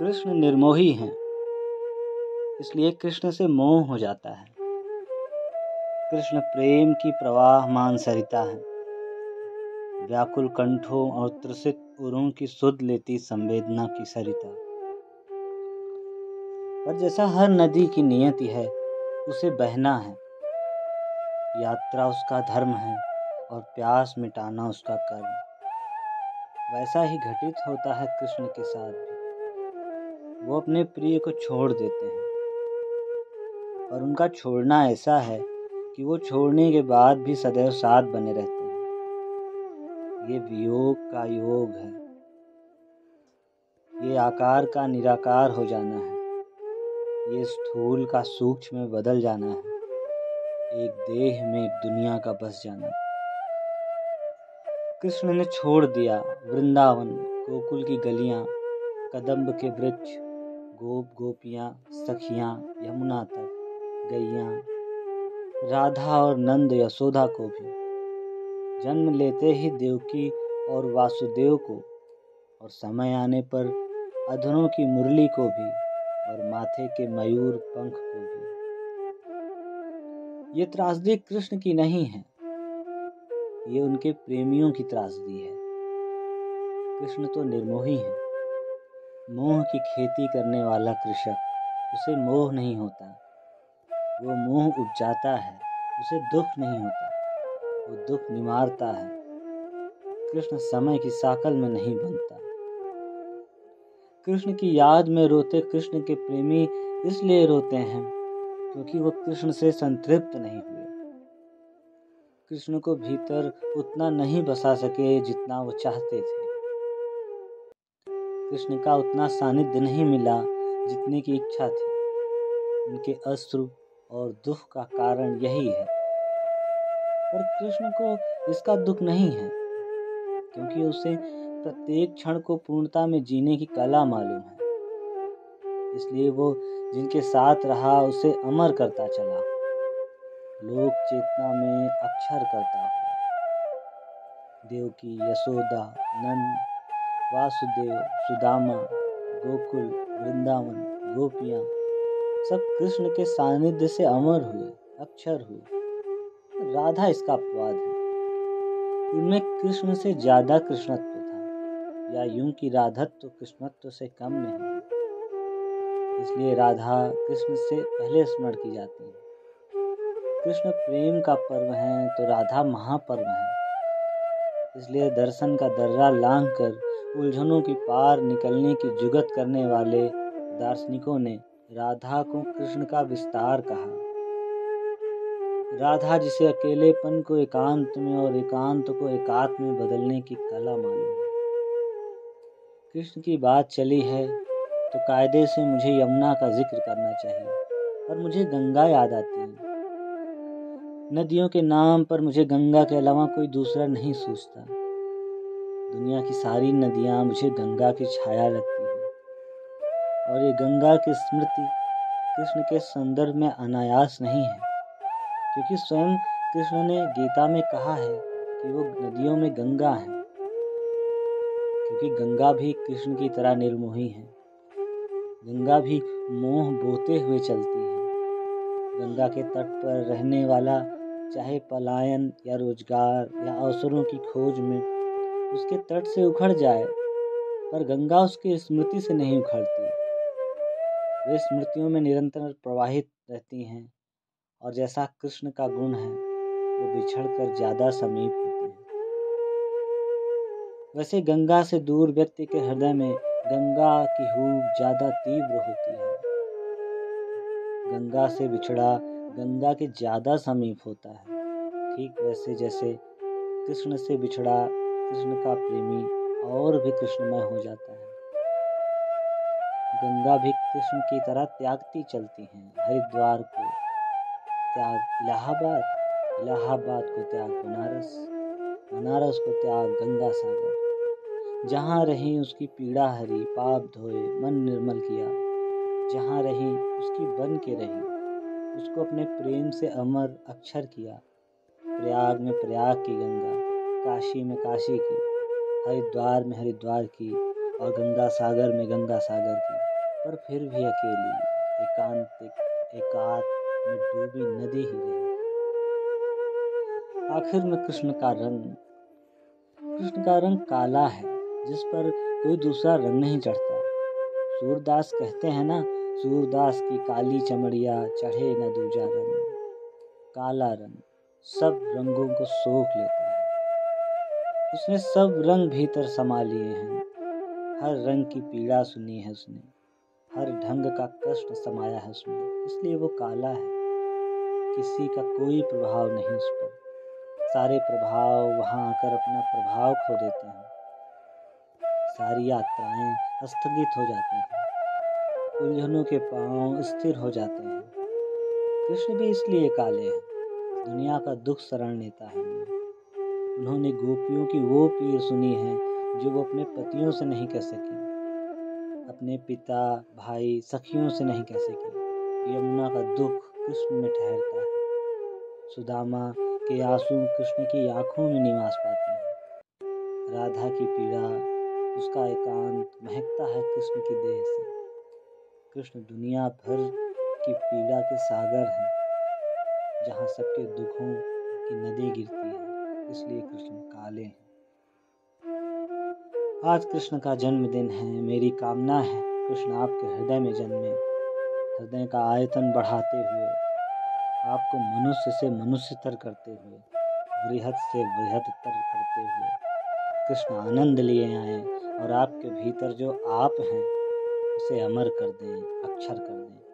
कृष्ण निर्मोही हैं, इसलिए कृष्ण से मोह हो जाता है। कृष्ण प्रेम की प्रवाहमान सरिता है, व्याकुल कंठों और त्रसित उरों की सुध लेती संवेदना की सरिता। पर जैसा हर नदी की नियति है, उसे बहना है, यात्रा उसका धर्म है और प्यास मिटाना उसका कर्म, वैसा ही घटित होता है कृष्ण के साथ भी। वो अपने प्रिय को छोड़ देते हैं, और उनका छोड़ना ऐसा है कि वो छोड़ने के बाद भी सदैव साथ बने रहते हैं। ये वियोग का योग है, ये आकार का निराकार हो जाना है, ये स्थूल का सूक्ष्म में बदल जाना है, एक देह में एक दुनिया का बस जाना। कृष्ण ने छोड़ दिया वृंदावन, गोकुल की गलियां, कदम्ब के वृक्ष, गोप गोपियां, सखियां, यमुना तक गैयां, राधा और नंद यशोदा को भी, जन्म लेते ही देवकी और वासुदेव को, और समय आने पर अधरों की मुरली को भी, और माथे के मयूर पंख को भी। ये त्रासदी कृष्ण की नहीं है, ये उनके प्रेमियों की त्रासदी है। कृष्ण तो निर्मोही है। मोह की खेती करने वाला कृषक, उसे मोह नहीं होता। वो मोह उपजाता है, उसे दुख नहीं होता। वो दुख निवारता है। कृष्ण समय की साकल में नहीं बनता। कृष्ण की याद में रोते कृष्ण के प्रेमी इसलिए रोते हैं क्योंकि वो कृष्ण से संतृप्त नहीं हुए। कृष्ण को भीतर उतना नहीं बसा सके जितना वो चाहते थे। कृष्ण का उतना सानिध्य नहीं मिला जितने की इच्छा थी। उनके अश्रु और दुख का कारण यही है। पर कृष्ण को इसका दुख नहीं है, क्योंकि उसे प्रत्येक क्षण को पूर्णता में जीने की कला मालूम है। इसलिए वो जिनके साथ रहा उसे अमर करता चला, लोक चेतना में अक्षर करता हुआ। देवकी, यशोदा, नंद, वासुदेव, सुदामा, गोकुल, वृंदावन, गोपियां सब कृष्ण के सानिध्य से अमर हुए, अक्षर हुए। राधा इसका अपवाद है। इनमें कृष्ण से ज्यादा कृष्णत्व था, या यूं कि राधत्व कृष्णत्व से कम नहीं है। इसलिए राधा कृष्ण से पहले स्मरण की जाती है। कृष्ण प्रेम का पर्व है तो राधा महापर्व है। इसलिए दर्शन का दर्रा लांघ कर उलझनों की पार निकलने की जुगत करने वाले दार्शनिकों ने राधा को कृष्ण का विस्तार कहा। राधा जिसे अकेलेपन को एकांत में और एकांत को एकात्म में बदलने की कला मालूम है। कृष्ण की बात चली है तो कायदे से मुझे यमुना का जिक्र करना चाहिए, पर मुझे गंगा याद आती है। नदियों के नाम पर मुझे गंगा के अलावा कोई दूसरा नहीं सूझता। दुनिया की सारी नदियां मुझे गंगा की छाया लगती है, और ये गंगा की स्मृति कृष्ण के संदर्भ में अनायास नहीं है, क्योंकि स्वयं कृष्ण ने गीता में कहा है कि वो नदियों में गंगा है, क्योंकि गंगा भी कृष्ण की तरह निर्मोही है। गंगा भी मोह बोते हुए चलती है। गंगा के तट पर रहने वाला चाहे पलायन या रोजगार या अवसरों की खोज में उसके तट से उखड़ जाए, पर गंगा उसकी स्मृति से नहीं उखड़ती। वे स्मृतियों में निरंतर प्रवाहित रहती हैं, और जैसा कृष्ण का गुण है वो बिछड़कर ज्यादा समीप होते हैं। वैसे गंगा से दूर व्यक्ति के हृदय में गंगा की हूब ज्यादा तीव्र होती है। गंगा से बिछड़ा गंगा के ज्यादा समीप होता है। ठीक वैसे जैसे कृष्ण से बिछड़ा कृष्ण का प्रेमी और भी कृष्णमय हो जाता है। गंगा भी कृष्ण की तरह त्यागती चलती हैं। हरिद्वार को त्याग इलाहाबाद, इलाहाबाद को त्याग बनारस, बनारस को त्याग गंगा सागर। जहाँ रही उसकी पीड़ा हरी, पाप धोए, मन निर्मल किया। जहाँ रही उसकी बन के रही, उसको अपने प्रेम से अमर अक्षर किया। प्रयाग में प्रयाग की गंगा, काशी में काशी की, हरिद्वार में हरिद्वार की, और गंगा सागर में गंगा सागर की। पर फिर भी अकेली, एकांतिक, एकात्म में डूबी नदी ही रही। आखिर में कृष्ण का रंग काला है, जिस पर कोई दूसरा रंग नहीं चढ़ता। सूरदास कहते हैं ना, सूरदास की काली चमड़िया चढ़े न दूजा रंग। काला रंग सब रंगों को सोख लेता है। उसने सब रंग भीतर समा लिए हैं। हर रंग की पीड़ा सुनी है उसने, हर ढंग का कष्ट समाया है उसमें, इसलिए वो काला है। किसी का कोई प्रभाव नहीं उस पर। सारे प्रभाव वहाँ आकर अपना प्रभाव खो देते हैं। सारी यात्राएं स्थगित हो जाती हैं। उलझनों के पांव स्थिर हो जाते हैं। कृष्ण भी इसलिए काले हैं। दुनिया का दुख शरण लेता है उन्होंने गोपियों की वो पीर सुनी है जो वो अपने पतियों से नहीं कह सकी, अपने पिता, भाई, सखियों से नहीं कह सकी। यमुना का दुख कृष्ण में ठहरता है। सुदामा के आंसू कृष्ण की आंखों में निवास पाते हैं। राधा की पीड़ा, उसका एकांत महकता है कृष्ण की देह से। कृष्ण दुनिया भर की पीड़ा के सागर हैं, जहाँ सबके दुखों की नदी गिरती है, इसलिए कृष्ण काले हैं। आज कृष्ण का जन्मदिन है। मेरी कामना है कृष्ण आपके हृदय में जन्मे, हृदय का आयतन बढ़ाते हुए, आपको मनुष्य से मनुष्यतर करते हुए, वृहत से वृहत्तर करते हुए कृष्ण आनंद लिए आए और आपके भीतर जो आप हैं उसे अमर कर दें, अक्षर कर दें।